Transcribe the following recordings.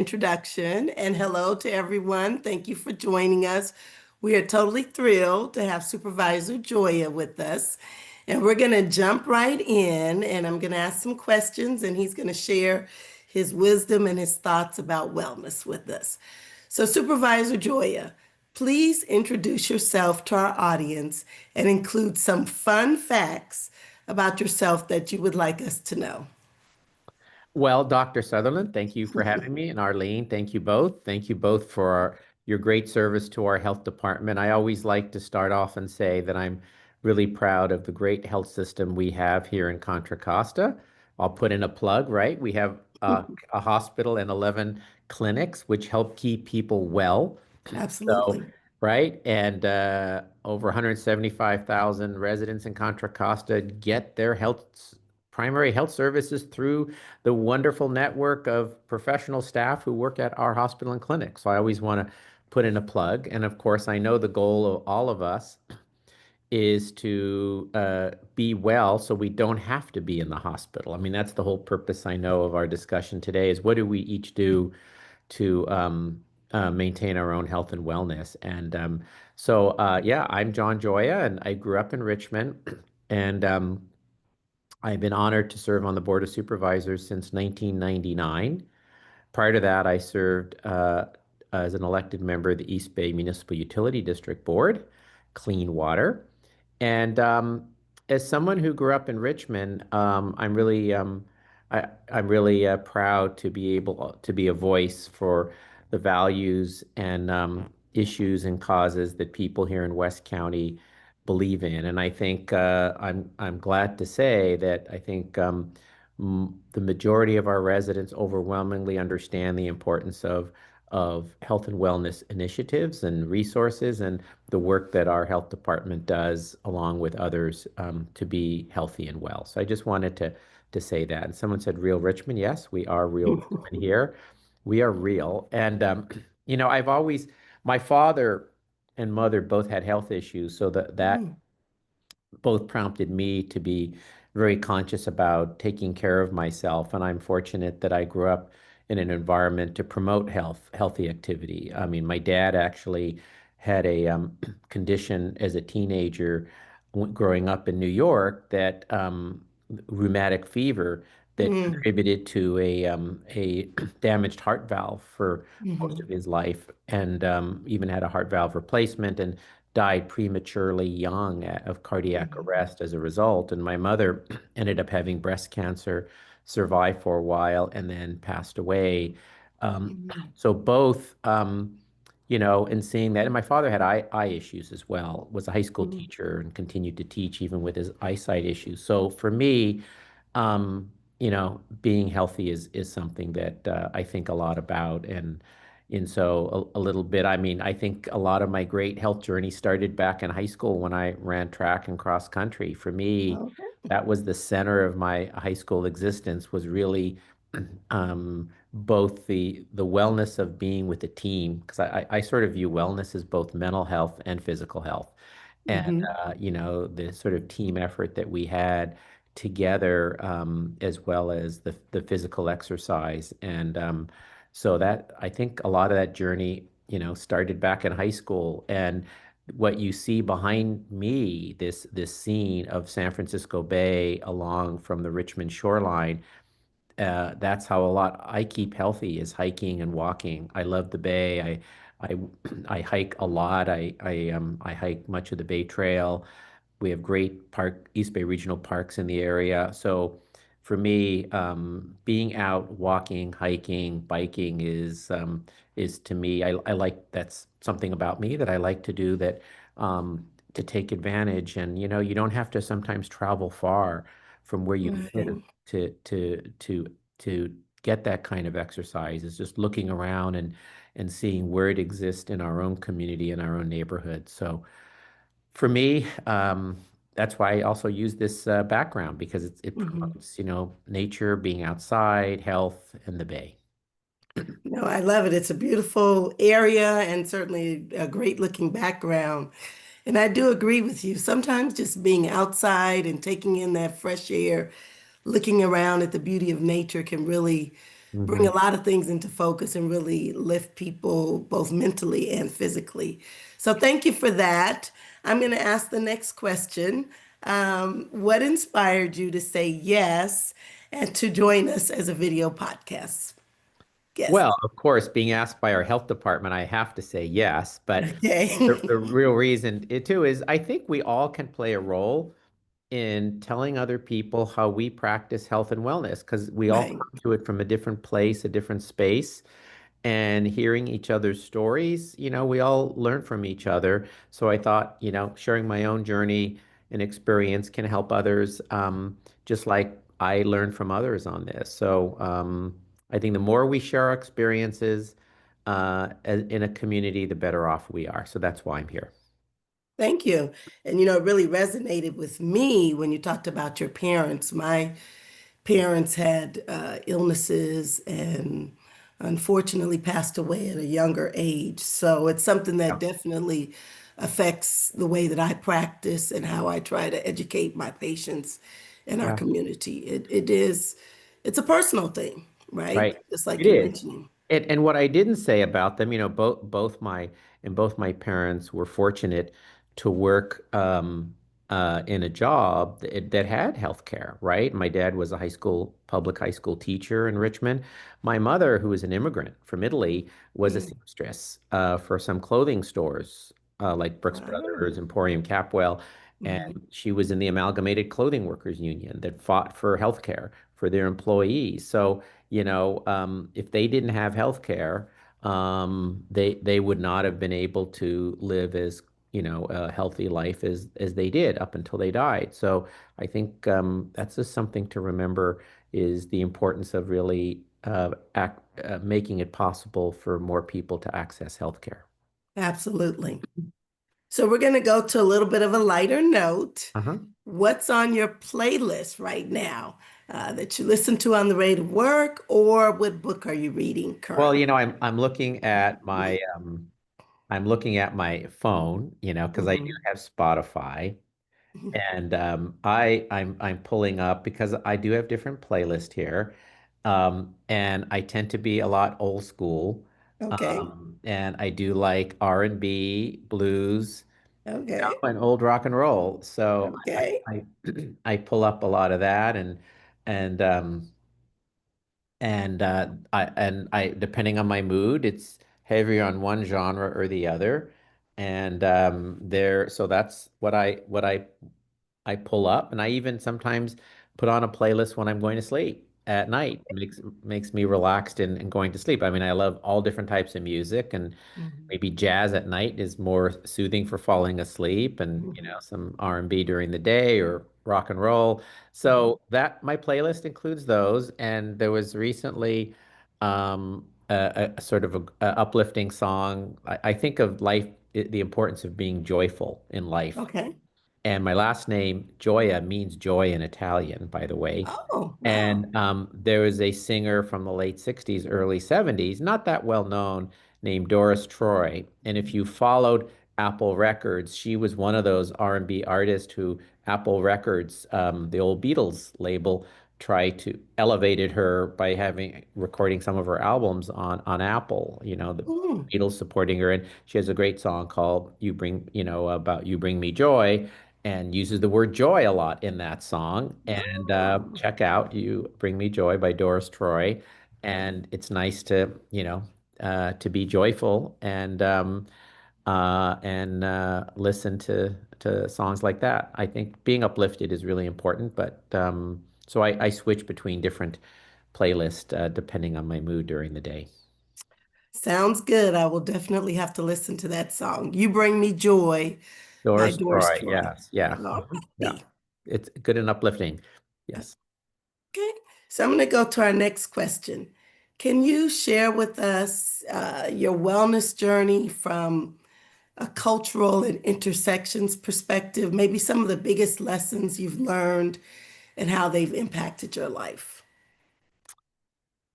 introduction, and hello to everyone. Thank you for joining us. We are totally thrilled to have Supervisor Gioia with us. And we're going to jump right in, and I'm going to ask some questions, and he's going to share his wisdom and his thoughts about wellness with us. So, Supervisor Gioia, please introduce yourself to our audience and include some fun facts about yourself that you would like us to know. Well, Dr. Sutherland, thank you for having me. And Arlene, thank you both. Thank you both for your great service to our health department. I always like to start off and say that I'm really proud of the great health system we have here in Contra Costa. I'll put in a plug, right? We have a hospital and 11 clinics, which help keep people well. So, Absolutely. right? And over 175,000 residents in Contra Costa get their primary health services through the wonderful network of professional staff who work at our hospital and clinic. So I always want to put in a plug. And of course, I know the goal of all of us is to be well so we don't have to be in the hospital. I mean, that's the whole purpose I know of our discussion today is what do we each do to maintain our own health and wellness. And yeah, I'm John Gioia, and I grew up in Richmond, and I've been honored to serve on the Board of Supervisors since 1999. Prior to that, I served as an elected member of the East Bay Municipal Utility District Board, Clean Water. And as someone who grew up in Richmond, I'm really proud to be able to be a voice for the values and issues and causes that people here in West County believe in. And I think I'm glad to say that I think the majority of our residents overwhelmingly understand the importance of health and wellness initiatives and resources and the work that our health department does along with others to be healthy and well. So I just wanted to say that. And someone said real Richmond. Yes, we are real Richmond here. We are real. And I've always my father and mother both had health issues, so that Mm, both prompted me to be very conscious about taking care of myself. And I'm fortunate that I grew up in an environment to promote healthy activity. I mean, my dad actually had a condition as a teenager growing up in New York that rheumatic fever that mm, contributed to a damaged heart valve for most of mhm, his life, and even had a heart valve replacement and died prematurely young of cardiac mhm, arrest as a result. And my mother ended up having breast cancer, survived for a while, and then passed away. Um, mhm, so both, and seeing that, and my father had eye issues as well, was a high school mhm, teacher and continued to teach even with his eyesight issues. So for me, being healthy is something that I think a lot about, and so a little bit. I mean, I think a lot of my great health journey started back in high school when I ran track and cross country. For me, okay. that was the center of my high school existence. Was really both the wellness of being with a team, because I sort of view wellness as both mental health and physical health, and Mhm, the sort of team effort that we had together, as well as the physical exercise. And so that I think a lot of that journey, started back in high school. And what you see behind me, this scene of San Francisco Bay along from the Richmond shoreline, that's how a lot I keep healthy is hiking and walking. I love the Bay. I I hike a lot. I hike much of the Bay Trail. We have great East Bay Regional Parks in the area. So for me, being out, walking, hiking, biking is to me, I like that's something about me that I like to do that to take advantage. And you don't have to sometimes travel far from where you live right. to get that kind of exercise. It's just looking around and seeing where it exists in our own community, in our own neighborhood. So for me, that's why I also use this background because it Mhm. promotes, nature, being outside, health, and the bay. No, I love it. It's a beautiful area and certainly a great looking background. And I do agree with you. Sometimes just being outside and taking in that fresh air, looking around at the beauty of nature can really bring Hmm. a lot of things into focus and really lift people both mentally and physically. So thank you for that. I'm going to ask the next question. What inspired you to say yes and to join us as a video podcast guest? Well, of course, being asked by our health department, I have to say yes. But Okay. the real reason it too is I think we all can play a role in telling other people how we practice health and wellness because we all Right. come to it from a different place, a different space, and hearing each other's stories, we all learn from each other. So I thought, sharing my own journey and experience can help others, just like I learned from others on this. So I think the more we share our experiences in a community, the better off we are. So that's why I'm here. Thank you. And it really resonated with me when you talked about your parents. My parents had illnesses and unfortunately passed away at a younger age. So it's something that Yeah. definitely affects the way that I practice and how I try to educate my patients in our Yeah. community. It's a personal thing, right? Right. Just like It you're is. mentioning. And what I didn't say about them, both my parents were fortunate to work in a job that had health care, right? My dad was a public high school teacher in Richmond. My mother, who was an immigrant from Italy, was a Mm, seamstress for some clothing stores like Brooks wow. Brothers, Emporium Capwell. And Mhm. she was in the Amalgamated Clothing Workers Union that fought for health care for their employees. So if they didn't have health care, they would not have been able to live as, a healthy life as they did up until they died. So I think that's just something to remember is the importance of really making it possible for more people to access health care. Absolutely. So we're going to go to a little bit of a lighter note. Uh-huh. What's on your playlist right now that you listen to on the way to work, or what book are you reading Well, currently? I'm looking at my phone, because I do Mhm. have Spotify. And I'm pulling up because I do have different playlists here. And I tend to be a lot old school. Okay. And I do like R&B, blues, Okay. and old rock and roll. So Okay. I I pull up a lot of that and I depending on my mood, it's heavier on one genre or the other. And so that's what I pull up, and I even sometimes put on a playlist when I'm going to sleep at night. Makes me relaxed and going to sleep. I mean, I love all different types of music, and Mhm. maybe jazz at night is more soothing for falling asleep, and Mhm. some R&B during the day or rock and roll. Mhm. So that my playlist includes those, and there was recently a sort of a uplifting song. I think of life, the importance of being joyful in life. Okay. And my last name, Gioia, means joy in Italian, by the way. Oh, wow. And there was a singer from the late 60s, early 70s, not that well known, named Doris Troy. And if you followed Apple Records, she was one of those R&B artists who Apple Records, the old Beatles label, tried to elevated her by having recording some of her albums on Apple, the Mm. Beatles supporting her. And she has a great song called about You Bring Me Joy, and uses the word joy a lot in that song. And Oh. check out You Bring Me Joy by Doris Troy. And it's nice to be joyful and listen to songs like that. I think being uplifted is really important, but so I switch between different playlists depending on my mood during the day. Sounds good. I will definitely have to listen to that song. You Bring Me Joy by Doris Doris Troy, Troy. yes, yeah. All Yeah. righty. It's good and uplifting. Yes. Okay, so I'm going to go to our next question. Can you share with us your wellness journey from a cultural and intersections perspective? Maybe some of the biggest lessons you've learned and how they've impacted your life.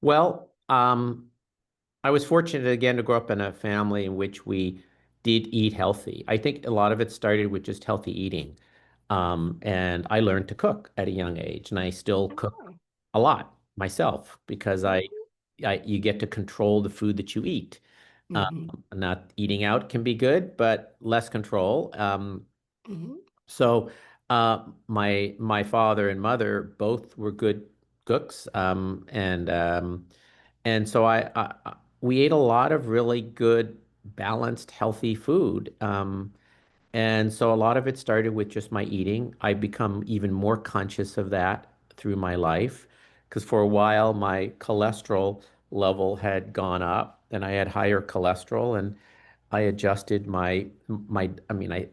Well, I was fortunate again to grow up in a family in which we did eat healthy. I think a lot of it started with just healthy eating. And I learned to cook at a young age, and I still cook Oh, a lot myself because I okay. you get to control the food that you eat. Um, Mm-hmm. Not eating out can be good, but less control. Mm-hmm. So my father and mother both were good cooks, and so we ate a lot of really good, balanced, healthy food. And so a lot of it started with just my eating. I become even more conscious of that through my life because for a while my cholesterol level had gone up and I had higher cholesterol and I adjusted I mean,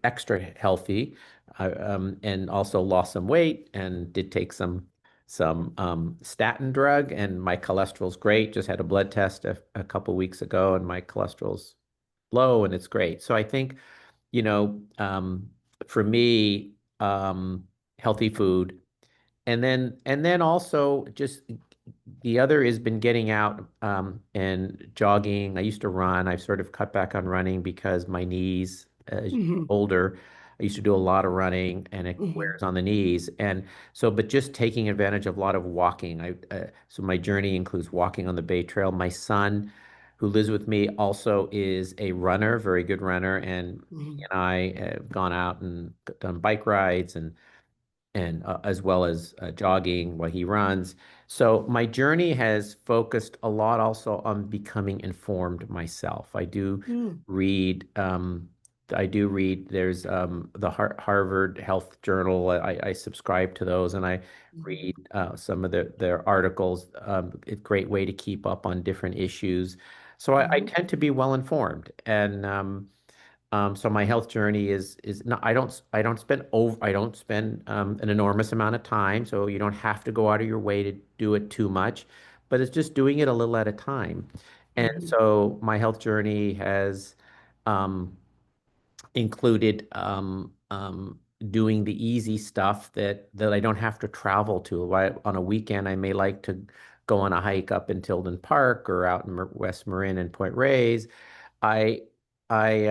extra healthy, and also lost some weight and did take some statin drug, and my cholesterol's great. Just had a blood test a couple weeks ago, and my cholesterol's low, and it's great. So I think, you know, for me, healthy food. And then also just the other has been getting out and jogging. I used to run. I've sort of cut back on running because my knees, as you get Mm-hmm. older, I used to do a lot of running and it Mm-hmm. wears on the knees. And so, but just taking advantage of a lot of walking. So my journey includes walking on the Bay Trail. My son, who lives with me, also is a runner, very good runner, and he Mm-hmm. and I have gone out and done bike rides and as well as jogging while he runs. So my journey has focused a lot also on becoming informed myself. Read. I do read. There's the Harvard Health Journal. I subscribe to those, and I Mm-hmm. read some of their articles. It's a great way to keep up on different issues. So I Mm-hmm. tend to be well informed, and so my health journey is not, I don't spend an enormous amount of time. So you don't have to go out of your way to do it too much, but it's just doing it a little at a time. And Mm-hmm. so my health journey has um, included doing the easy stuff that I don't have to travel to. On a weekend, I may like to go on a hike up in Tilden Park or out in West Marin and Point Reyes. I I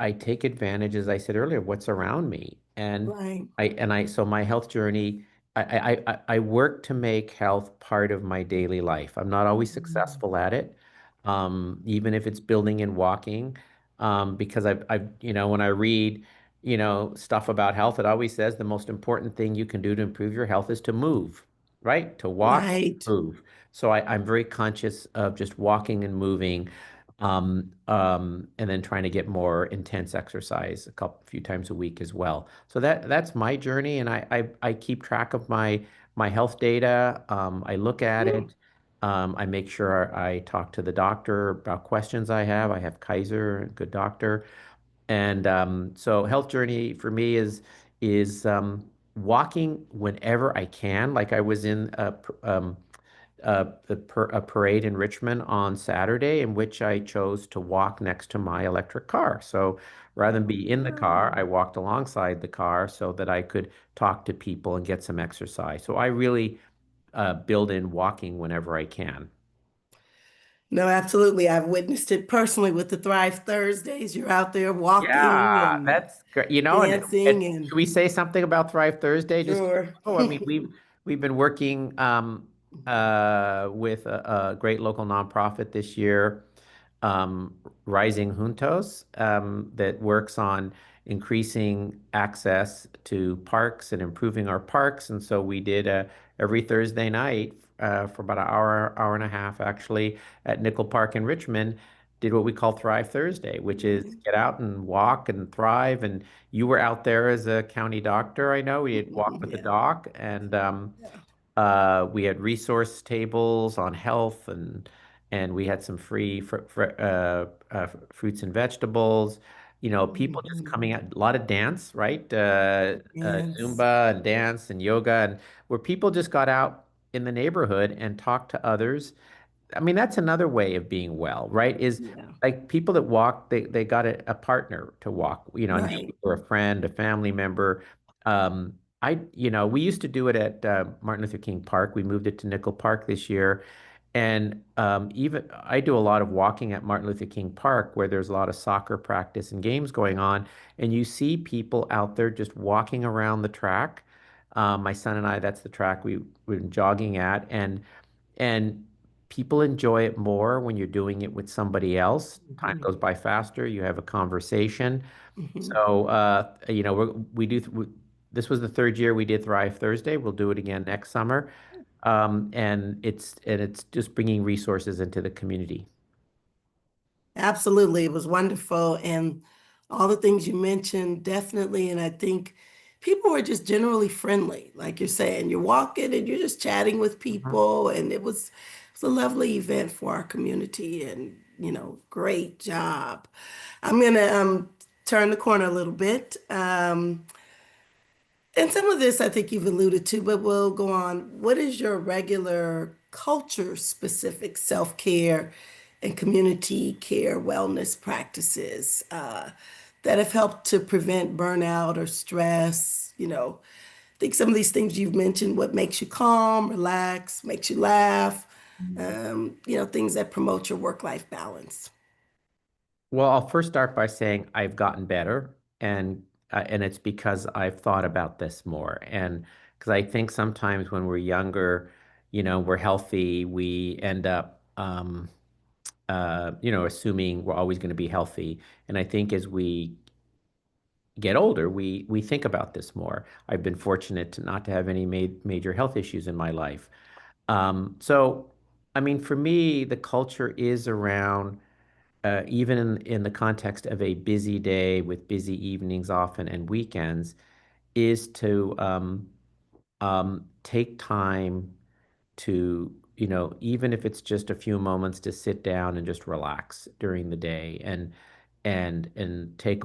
I take advantage, as I said earlier, of what's around me, Right. so my health journey, I work to make health part of my daily life. I'm not always Mm-hmm. successful at it, even if it's building and walking, because when I read, stuff about health, it always says the most important thing you can do to improve your health is to move, right? To walk, Right. move. So I'm very conscious of just walking and moving and then trying to get more intense exercise few times a week as well. So that's my journey, and I keep track of my health data. I look at Mm. it. I make sure I talk to the doctor about questions I have. I have Kaiser, a good doctor, and so health journey for me is walking whenever I can. Like I was in a parade in Richmond on Saturday in which I chose to walk next to my electric car. So rather than Oh, be in the car, wow. I walked alongside the car so that I could talk to people and get some exercise. So I really build in walking whenever I can. No, absolutely. I've witnessed it personally with the Thrive Thursdays. You're out there walking Yeah, and that's great. And dancing should and we say something about Thrive Thursday? Just sure. oh, I mean, we've been working with a great local nonprofit this year, um, Rising Juntos, that works on increasing access to parks and improving our parks. And so we did every Thursday night for about an hour and a half, actually, at Nickel Park in Richmond. Did what we call Thrive Thursday, which is Right. get out and walk and thrive. And you were out there as a county doctor, I know. We did walk with the Yeah. doc, and Yeah. we had resource tables on health, and we had some free fruits and vegetables. People just Mhm. coming out, a lot of dance, right? Yes. Zumba and dance and yoga, and where people just got out in the neighborhood and talked to others. I mean, that's another way of being well, right? Is Yeah. like people that walk, they got a partner to walk, a Right. neighbor, a friend, a family member. We used to do it at Martin Luther King Park. We moved it to Nickel Park this year. And even I do a lot of walking at Martin Luther King Park where there's a lot of soccer practice and games going on. And you see people out there just walking around the track. My son and I, that's the track we've been jogging at. And people enjoy it more when you're doing it with somebody else. Time Mhm. goes by faster, you have a conversation. Mhm. So, this was the third year we did Thrive Thursday. We'll do it again next summer. And it's just bringing resources into the community. Absolutely. It was wonderful. And all the things you mentioned, definitely. And I think people were just generally friendly. Like you're saying, you're walking and you're just chatting with Mhm. people. And it was a lovely event for our community. And, great job. I'm going to turn the corner a little bit. And some of this I think you've alluded to, but we'll go on. What is your regular culture specific self care and community care wellness practices that have helped to prevent burnout or stress? I think some of these things you've mentioned, what makes you calm, relax, makes you laugh, things that promote your work-life balance. Well, I'll first start by saying I've gotten better, and it's because I've thought about this more, and because I think sometimes when we're younger, we're healthy, we end up, assuming we're always going to be healthy, and I think as we get older, we think about this more. I've been fortunate to not to have any major health issues in my life. So, I mean, for me, the culture is around, even in the context of a busy day with busy evenings often and weekends, is to take time to, even if it's just a few moments to sit down and just relax during the day and take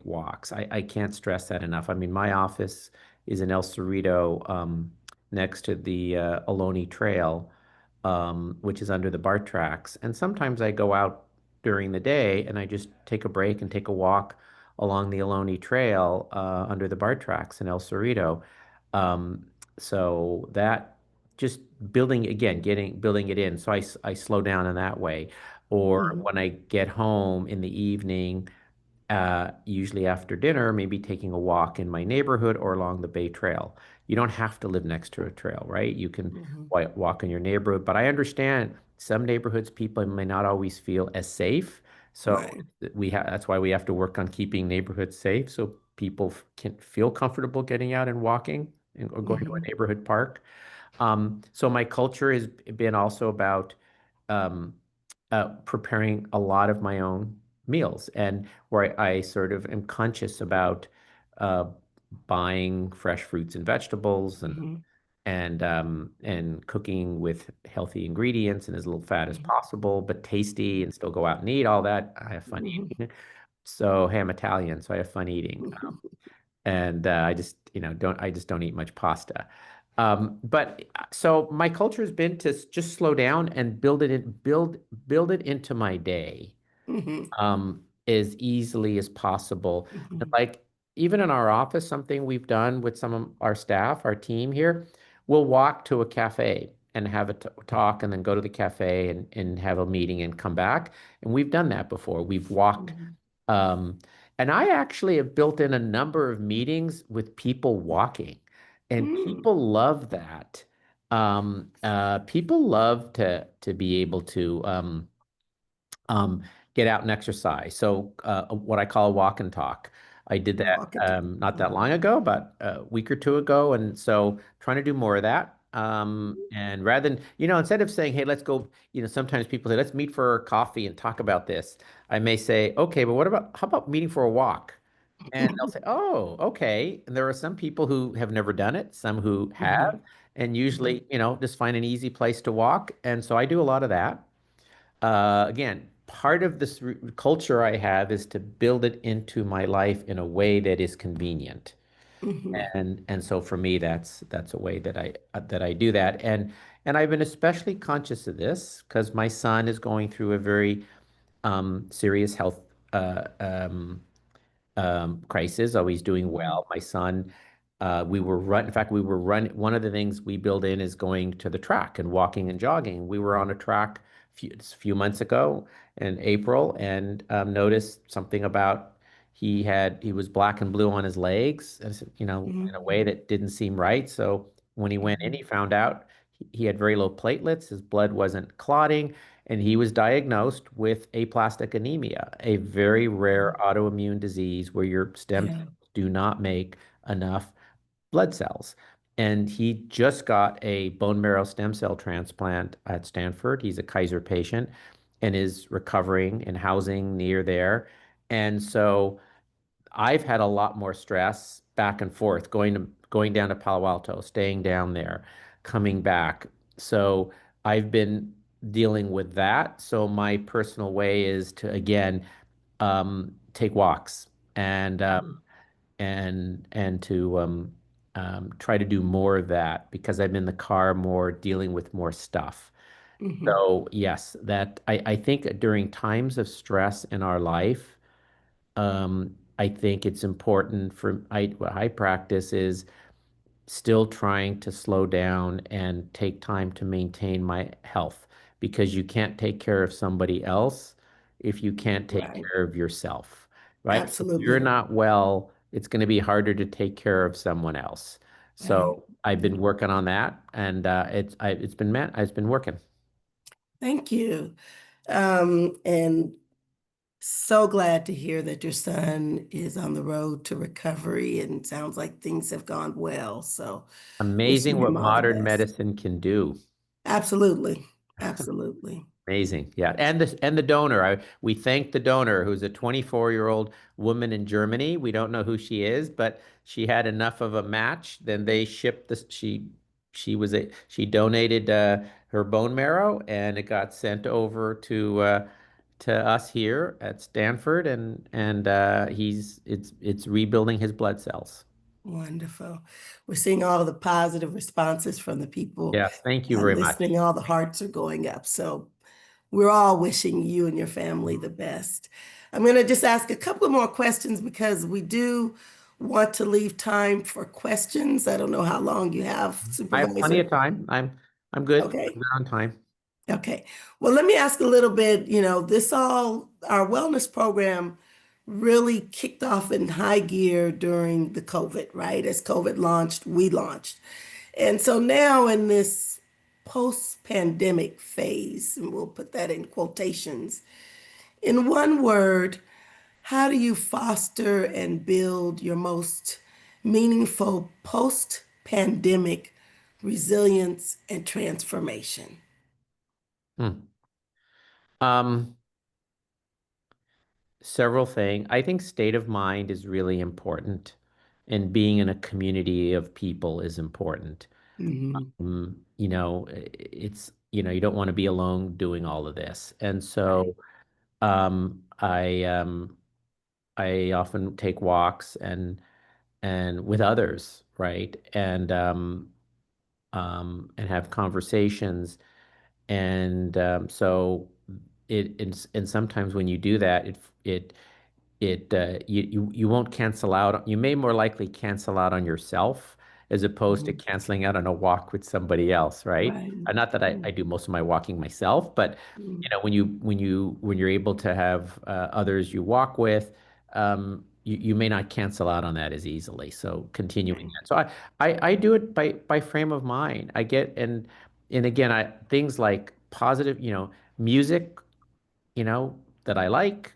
walks. I can't stress that enough. I mean, my office is in El Cerrito, next to the Ohlone Trail, which is under the BART tracks. And sometimes I go out during the day and I just take a break and take a walk along the Ohlone Trail under the BART tracks in El Cerrito. Um, so that just building again, building it in. So I slow down in that way. Or Mhm. when I get home in the evening, usually after dinner, maybe taking a walk in my neighborhood or along the Bay Trail. You don't have to live next to a trail, right? You can Mhm. walk in your neighborhood, but I understand some neighborhoods people may not always feel as safe. So Right. that's why we have to work on keeping neighborhoods safe so people can feel comfortable getting out and walking or going to a Mhm. neighborhood park. So my culture has been also about um, preparing a lot of my own meals, and where I sort of am conscious about uh, buying fresh fruits and vegetables Mhm. and cooking with healthy ingredients and as little fat as Mhm. possible, but tasty and still go out and eat all that. I have fun Mhm. eating. So, hey, I'm Italian, so I have fun eating. And I just, don't eat much pasta. So my culture has been to just slow down and build it into my day Mhm. as easily as possible. And Mhm. like even in our office, something we've done with some of our staff, our team here, we'll walk to a cafe and have a talk and then go to the cafe and have a meeting and come back. And we've done that before. We've walked. Mhm. Um, and I actually have built in a number of meetings with people walking, and Mhm. people love that. People love to be able to um, get out and exercise. So, what I call a walk and talk. I did that Walk and talk. not that long Mhm. ago, but a week or two ago, and so trying to do more of that. And rather than, instead of saying, "Hey, let's go," sometimes people say, "Let's meet for coffee and talk about this." I may say, "Okay, but how about meeting for a walk?" And they'll say, "Oh, okay." And there are some people who have never done it, some who Mhm. have, and Mhm. usually, just find an easy place to walk. And so I do a lot of that. Again, part of this culture I have is to build it into my life in a way that is convenient. Mhm. And so for me, that's a way that I do that. And I've been especially conscious of this because my son is going through a very serious health uh, um, crisis, always doing Mhm. well. My son, in fact, we were run. One of the things we build in is going to the track and walking and jogging. We were on a track a few months ago in April and noticed something about he was black and blue on his legs, in a way that didn't seem right. So when he went in, Mhm. he found out he had very low platelets, his blood wasn't clotting, and he was diagnosed with aplastic anemia, a very rare autoimmune disease where your stem Yeah. cells do not make enough blood cells. And he just got a bone marrow stem cell transplant at Stanford. He's a Kaiser patient and is recovering and housing near there. And so I've had a lot more stress back and forth, going down to Palo Alto, staying down there, coming back. So I've been dealing with that. So my personal way is to again take walks and to try to do more of that because I'm in the car more, dealing with more stuff. Hmm. So yes, that I think during times of stress in our life, I think it's important for what I practice is still trying to slow down and take time to maintain my health because you can't take care of somebody else if you can't take Right. care of yourself, right? If you're Absolutely. not well, it's going to be harder to take care of someone else. Right. So I've Yeah. been working on that, and it's been working. Thank you. And so glad to hear that your son is on the road to recovery and sounds like things have gone well. So Amazing wishing him what all the modern best. medicine can do. Absolutely. Absolutely. Amazing. Yeah. And the donor. We thank the donor who's a 24-year-old woman in Germany. We don't know who she is, but she had enough of a match. Then they shipped this. She donated her bone marrow and it got sent over to us here at Stanford and it's rebuilding his blood cells. Wonderful. We're seeing all the positive responses from the people Yes, thank you very much. listening. All the hearts are going up. So we're all wishing you and your family the best. I'm going to just ask a couple of more questions because we do want to leave time for questions. I don't know how long you have, I have plenty Supervisor. of time. I'm good. I'm Okay. good on time. Okay. Well, let me ask a little bit, our wellness program really kicked off in high gear during the COVID, right? As COVID launched, we launched. And so now in this post-pandemic phase, and we'll put that in quotations, in one word, how do you foster and build your most meaningful post-pandemic resilience and transformation? Hmm. Um, Several things. I think state of mind is really important, and being in a community of people is important. Hmm. You don't want to be alone doing all of this. And Right. so I often take walks and with others, right? And have conversations. And so and sometimes when you do that, you won't cancel out. You may more likely cancel out on yourself as opposed to Mhm. canceling out on a walk with somebody else, right? Right. Not that I do most of my walking myself, but Mhm. when you're able to have others you walk with, you may not cancel out on that as easily. So continuing Right. that. So I do it by frame of mind. I get and again I things like positive, music, that I like,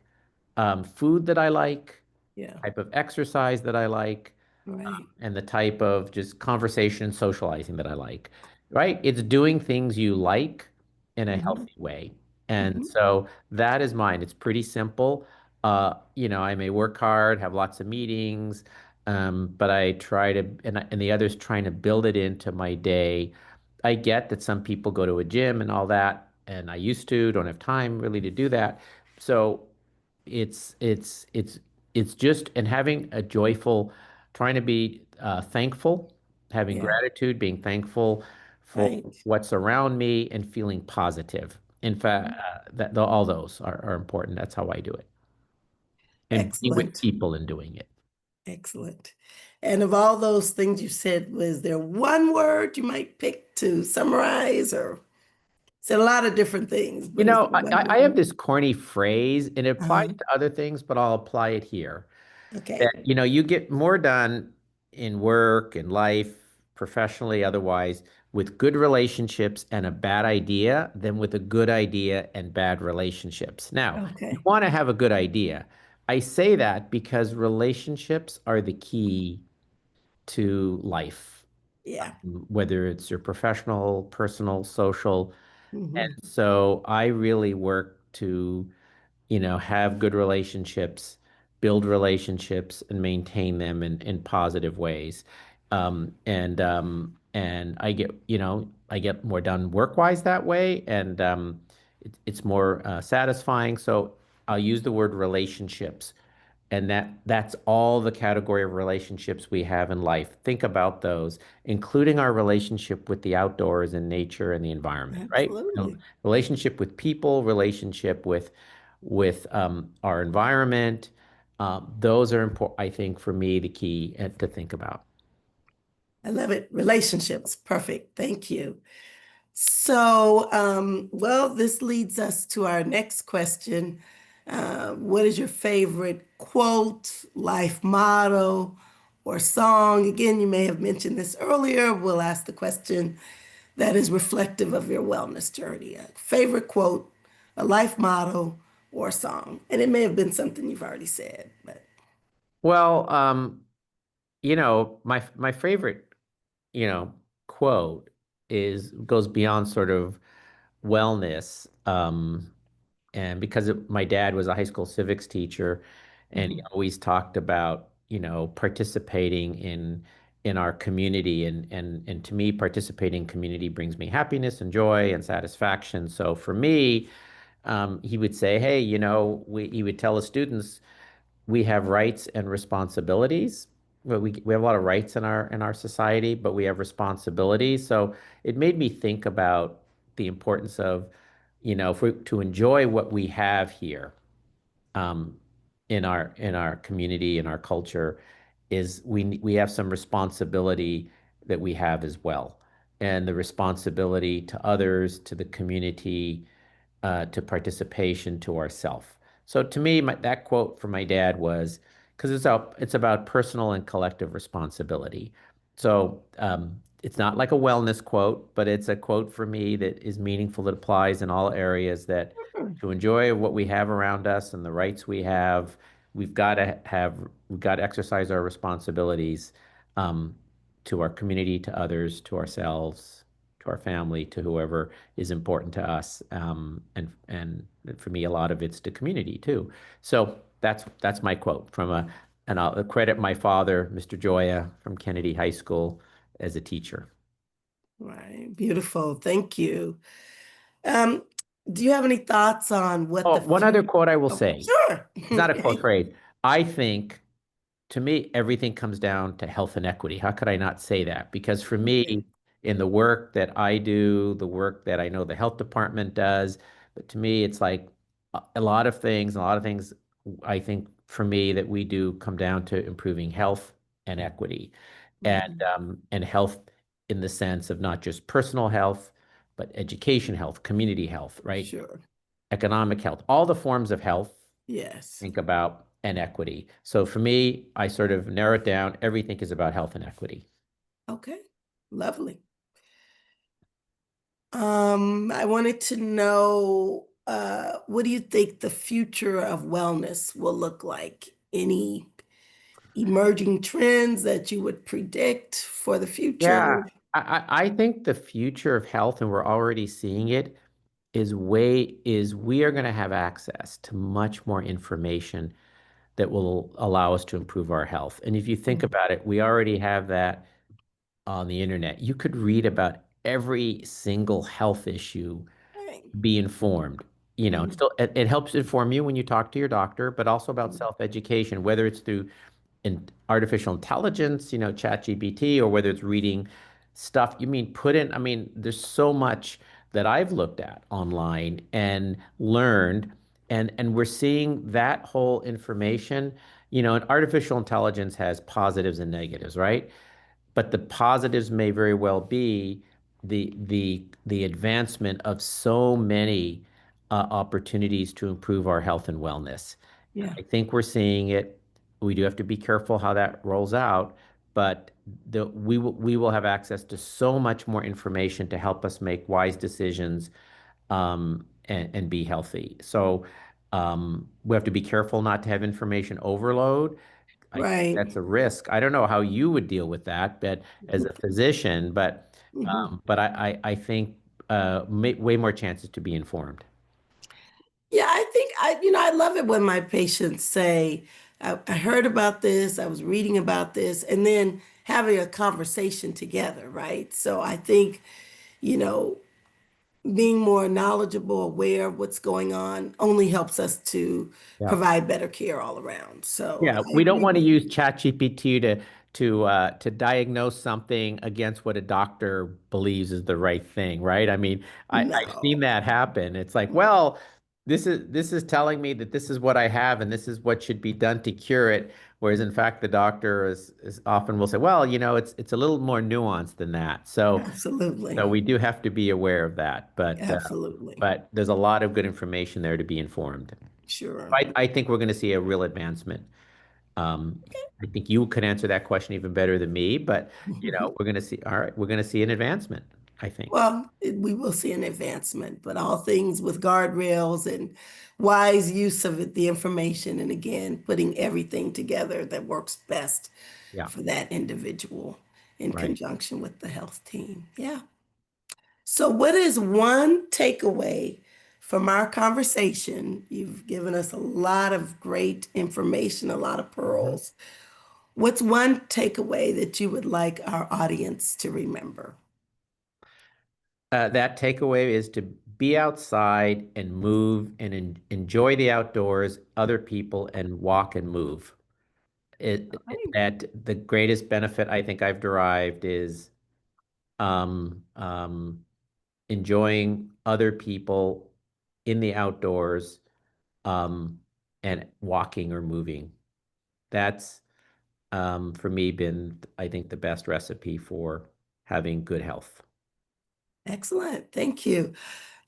food that I like, Yeah. type of exercise that I like, Right. and the type of just conversation and socializing that I like, right? It's doing things you like in a Hmm. healthy way. And Hmm. so that is mine. It's pretty simple. I may work hard, have lots of meetings, but I try to, and the others trying to build it into my day. I get that some people go to a gym and all that, and I used to, don't have time really to do that. So it's it's it's it's just and having a joyful, trying to be thankful, having Yeah. gratitude, being thankful for Right. what's around me and feeling positive. In fact, all those are important. That's how I do it, and be with Excellent. people in doing it. Excellent. And of all those things you said, was there one word you might pick to summarize or said a lot of different things, You but is know, there I, one I I have word? this corny phrase, and it applies Uh-huh. to other things, but I'll apply it here. That, Okay. you get more done in work, in life, professionally, otherwise, with good relationships and a bad idea than with a good idea and bad relationships. Now, you Okay. want to have a good idea. I say that because relationships are the key to life, Yeah. whether it's your professional, personal, social. And Hmm. so I really work to have good relationships, build relationships, and maintain them in positive ways. And I get more done work-wise that way, and it's more satisfying. So I'll use the word relationships, and that's all the category of relationships we have in life. Think about those, including our relationship with the outdoors and nature and the environment, right? Absolutely. Relationship with people, relationship with our environment. Those are important, I think, for me, the key to think about. I love it. Relationships. Perfect. Thank you. So, well, this leads us to our next question. What is your favorite quote, life motto, or song? Again, you may have mentioned this earlier. We'll ask the question that is reflective of your wellness journey. A favorite quote, a life motto, or song. And it may have been something you've already said, but Well, my favorite, you know, quote is goes beyond sort of wellness. And because my dad was a high school civics teacher, and he mhm, always talked about, participating in our community, and to me, participating in community brings me happiness and joy and satisfaction. So for me, he would say, hey, he would tell the students we have rights and responsibilities. Well, we have a lot of rights in our society, but we have responsibilities. So it made me think about the importance of, if we to enjoy what we have here, um, in our community, in our culture, is we have some responsibility that we have as well, and the responsibility to others, to the community, to participation, to ourself. So to me, that quote from my dad was because it's about personal and collective responsibility. So it's not like a wellness quote, but it's a quote for me that is meaningful, that applies in all areas, that to enjoy what we have around us and the rights we have, we've got to exercise our responsibilities, um, to our community, to others, to ourselves, to our family, to whoever is important to us. And for me, a lot of it's to community too. So that's my quote and I'll credit my father, Mr. Gioia from Kennedy High School, as a teacher. right. Beautiful. Thank you. Um, do you have any thoughts on what Oh, the one other future? quote I will Oh, say. sure. It's not a quote Okay. phrase. I think, to me, everything comes down to health and equity. How could I not say that? Because for Okay. me, in the work that I do, the work that I know the health department does, but to me, it's like a lot of things I think for me that we do come down to improving health and equity, and Mhm. and health in the sense of not just personal health, but education health, community health, right? Sure. Economic health, all the forms of health, Yes. think about, and equity. So for me, I sort of narrow it down. Everything is about health and equity. Okay. Lovely. I wanted to know, what do you think the future of wellness will look like? Any emerging trends that you would predict for the Yeah, future? I think the future of health, and we're already seeing it, is we are going to have access to much more information that will allow us to improve our health. And if you think Mhm. about it, we already have that on the internet. You could read about every single health issue, Right. be informed. Mhm. It helps inform you when you talk to your doctor, but also about Mhm. self-education, whether it's through artificial intelligence, ChatGPT, or whether it's reading stuff. I mean, there's so much that I've looked at online and learned, and we're seeing that whole information. And artificial intelligence has positives and negatives, right? But the positives may very well be the advancement of so many opportunities to improve our health and wellness. Yeah. I think we're seeing it. We do have to be careful how that rolls out, but we will have access to so much more information to help us make wise decisions and be healthy. So we have to be careful not to have information overload. I think Right. that's a risk. I don't know how you would deal with that, but as a physician, Mhm. I think way more chances to be informed. Yeah, I think I love it when my patients say, I heard about this, I was reading about this, and then having a conversation together, right? So I think, you know, being more knowledgeable, aware of what's going on only helps us to Yeah. provide better care all around. So Yeah, I we don't agree want to with use you. ChatGPT to diagnose something against what a doctor believes is the right thing, right? I mean, I've seen No, that happen. It's like, well, this is telling me that this is what I have and this is what should be done to cure it. Whereas in fact, the doctor is often will say, well, it's a little more nuanced than that. So absolutely. we do have to be aware of that. Absolutely. But there's a lot of good information there to be informed. Sure. I think we're going to see a real advancement. Um, I think you could answer that question even better than me, but we're going to see, all right, we're going to see an advancement, I think. Well, we will see an advancement, but all things with guardrails and wise use of the information, and again, putting everything together that works best Yeah, for that individual in right. conjunction with the health team. Yeah. So, what is one takeaway from our conversation? You've given us a lot of great information, a lot of Mhm. pearls. What's one takeaway that you would like our audience to remember? That takeaway is to be outside and move and enjoy the outdoors, other people, and walk and move. That the greatest benefit I think I've derived is um, um, enjoying other people in the outdoors um, and walking or moving. That's for me been, I think, the best recipe for having good health. Excellent. Thank you.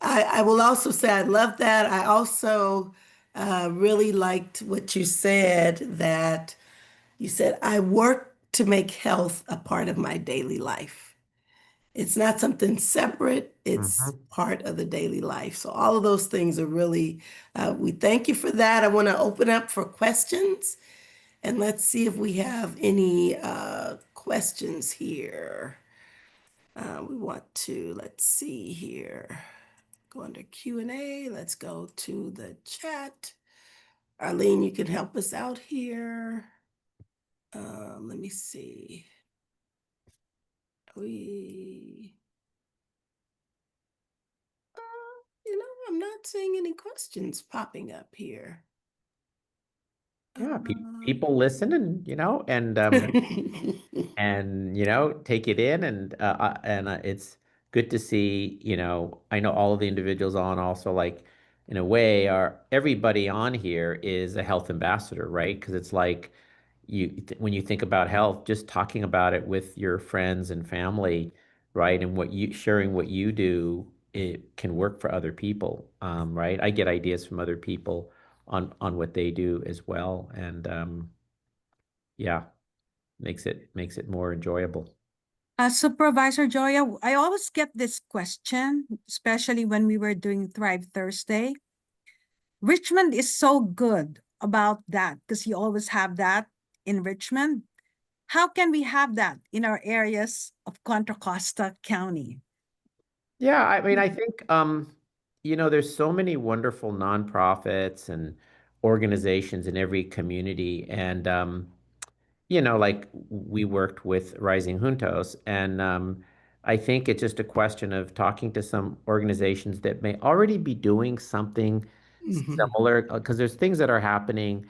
I will also say I love that. I also really liked what you said that you said, I work to make health a part of my daily life. It's not something separate, it's Mhm. part of the daily life. So, all of those things are really, we thank you for that. I want to open up for questions and let's see if we have any questions here. We want to, let's see here. Go under Q&A. Let's go to the chat. Arlene, you can help us out here. Let me see. We, I'm not seeing any questions popping up here. Yeah, Uh, people listen and take it in and it's good to see, I know all of the individuals on also like in a way are everybody on here is a health ambassador, right? Because it's like when you think about health, just talking about it with your friends and family, right? And what you sharing what you do, it can work for other people, right? I get ideas from other people on what they do as well. And yeah, makes it more enjoyable. Supervisor Joya, I always get this question, especially when we were doing Thrive Thursday. Richmond is so good about that because you always have that in Richmond. How can we have that in our areas of Contra Costa County? Yeah, I mean, I think there's so many wonderful nonprofits and organizations in every community, and like we worked with Rising Juntos, and I think it's just a question of talking to some organizations that may already be doing something mhm, similar, because there's things that are happening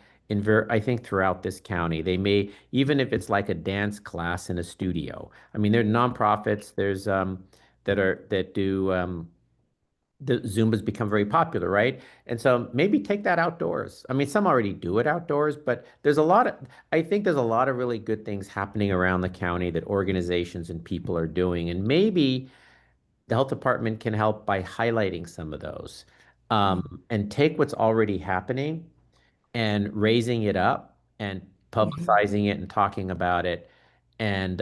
I think throughout this county. They may, even if it's like a dance class in a studio. I mean, there are nonprofits, there's that do the Zumba's become very popular, right? And so maybe take that outdoors. I mean, some already do it outdoors, but I think there's a lot of really good things happening around the county that organizations and people are doing. And maybe the health department can help by highlighting some of those and take what's already happening and raising it up and mhm. publicizing it and talking about it And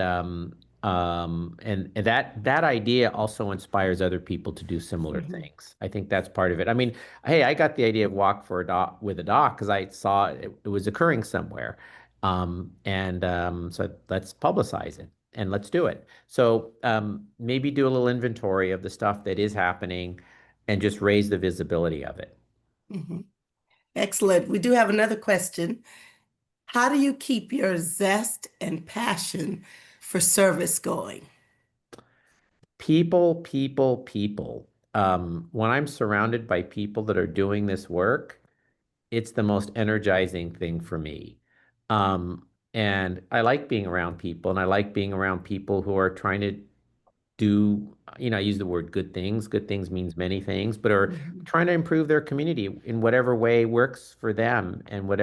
that idea also inspires other people to do similar Mhm. things. I think that's part of it. I mean, hey, I got the idea of walk for a dog with a dog because I saw it was occurring somewhere. So let's publicize it and let's do it. So maybe do a little inventory of the stuff that is happening and just raise the visibility of it. Mhm. Excellent. We do have another question. How do you keep your zest and passion for service going? People, people, people. When I'm surrounded by people that are doing this work, it's the most energizing thing for me. And I like being around people, and I like being around people who are trying to do, I use the word good things. Good things means many things, but are Mhm. trying to improve their community in whatever way works for them and with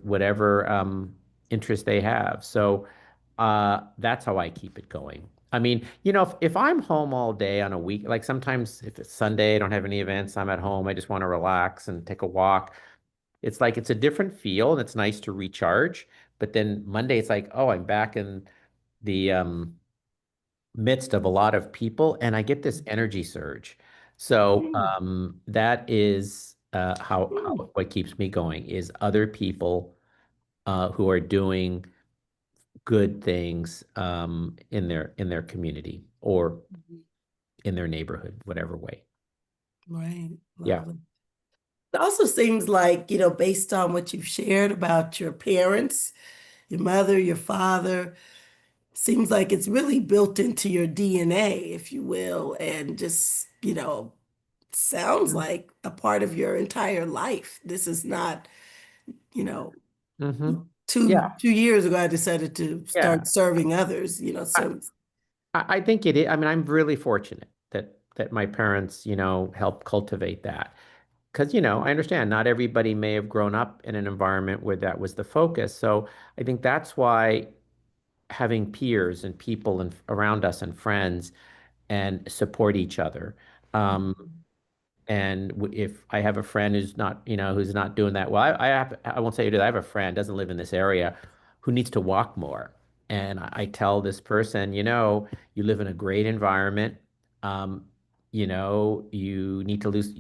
whatever interest they have. So that's how I keep it going. I mean, if I'm home all day on a week, like sometimes if it's Sunday, I don't have any events, I'm at home, I just want to relax and take a walk. It's like it's a different feel and it's nice to recharge. But then Monday, it's like, oh, I'm back in the midst of a lot of people and I get this energy surge. So Mhm. that is how Mhm. what keeps me going is other people who are doing good things in their community or in their neighborhood, whatever way. Right. Yeah. Lovely. It also seems like, based on what you've shared about your parents, your mother, your father, seems like it's really built into your DNA, if you will, and just, sounds like a part of your entire life. This is not, you know, Hmm. two Yeah. 2 years ago I decided to Yeah. start serving others, I, so I think it is. I mean, I'm really fortunate that my parents, helped cultivate that. Because, I understand not everybody may have grown up in an environment where that was the focus. So I think that's why having peers and people around us and friends and support each other. Um, And if I have a friend who's not doing that well, I won't say it. I have a friend doesn't live in this area who needs to walk more. And I tell this person, you live in a great environment. Um, you need to lose,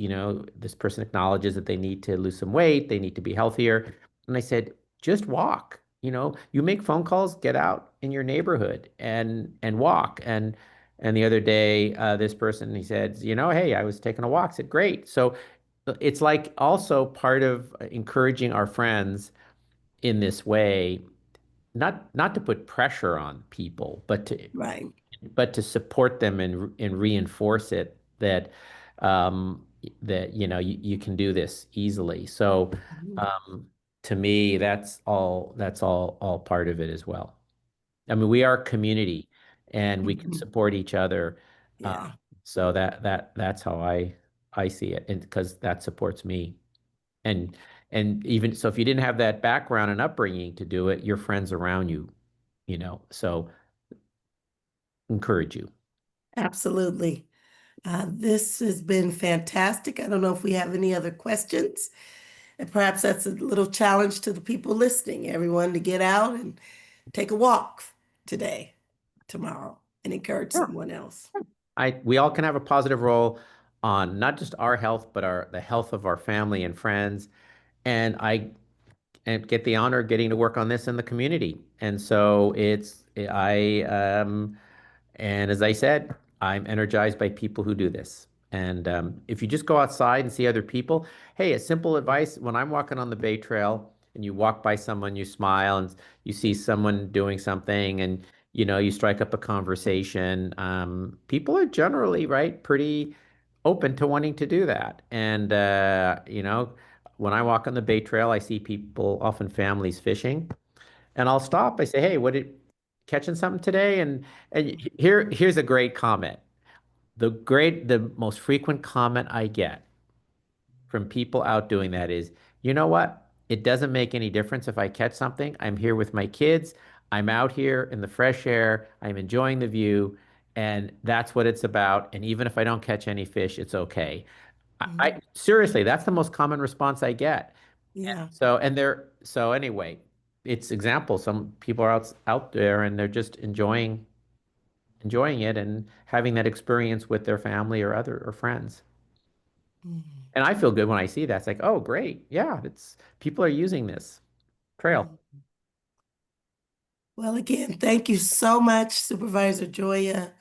this person acknowledges that they need to lose some weight, they need to be healthier. And I said, just walk. You make phone calls, get out in your neighborhood and walk. And the other day, this person, he said, hey, I was taking a walk. I said, great. So it's like also part of encouraging our friends in this way, not to put pressure on people, right. but to support them and reinforce it um, that you can do this easily. So Mhm. um, to me, that's all part of it as well. I mean, we are a community and we can Mhm. support each other. Uh, Yeah, so that's how I see it, and because that supports me. And and even so, if you didn't have that background and upbringing to do it, your friends around you, so encourage you. absolutely. This has been fantastic. I don't know if we have any other questions. And perhaps that's a little challenge to the people listening, everyone to get out and take a walk today, tomorrow, and encourage Yeah. someone else. We all can have a positive role on not just our health, but the health of our family and friends. And I and get the honor of getting to work on this in the community. And so and as I said, I'm energized by people who do this. And if you just go outside and see other people, hey, a simple advice when I'm walking on the Bay Trail and you walk by someone, you smile and you see someone doing something and you strike up a conversation. People are generally, right, pretty open to wanting to do that. And, when I walk on the Bay Trail, I see people, often families fishing, and I'll stop. I say, "Hey, what did catching something today?" And here's a great comment. The most frequent comment I get from people out doing that is, "You know what? It doesn't make any difference if I catch something. I'm here with my kids. I'm out here in the fresh air. I'm enjoying the view, and that's what it's about. And even if I don't catch any fish, it's okay." Mhm. Seriously, that's the most common response I get. Yeah. So anyway, it's example. Some people are out there and they're just enjoying it and having that experience with their family or other or friends. Mm, And I feel good when I see that. It's like, oh, great. Yeah, it's people are using this trail. mm. Well, again, thank you so much, Supervisor Joya.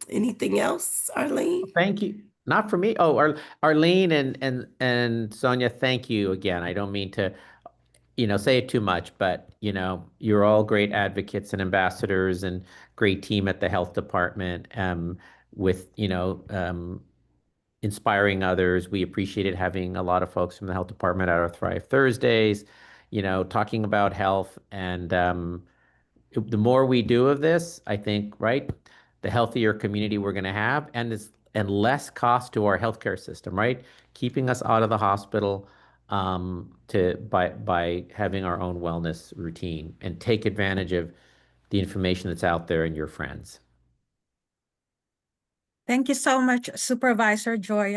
Anything else, Arlene? Thank you. Not for me. Oh, Arlene and Sonia, thank you again. I don't mean to, say it too much, but you're all great advocates and ambassadors and great team at the health department, with, inspiring others. We appreciated having a lot of folks from the health department at our Thrive Thursdays, talking about health. And the more we do of this, I think, right, the healthier community we're going to have, and less cost to our healthcare system, right? Keeping us out of the hospital, to by having our own wellness routine and take advantage of the information that's out there in your friends. Thank you so much, Supervisor Joy.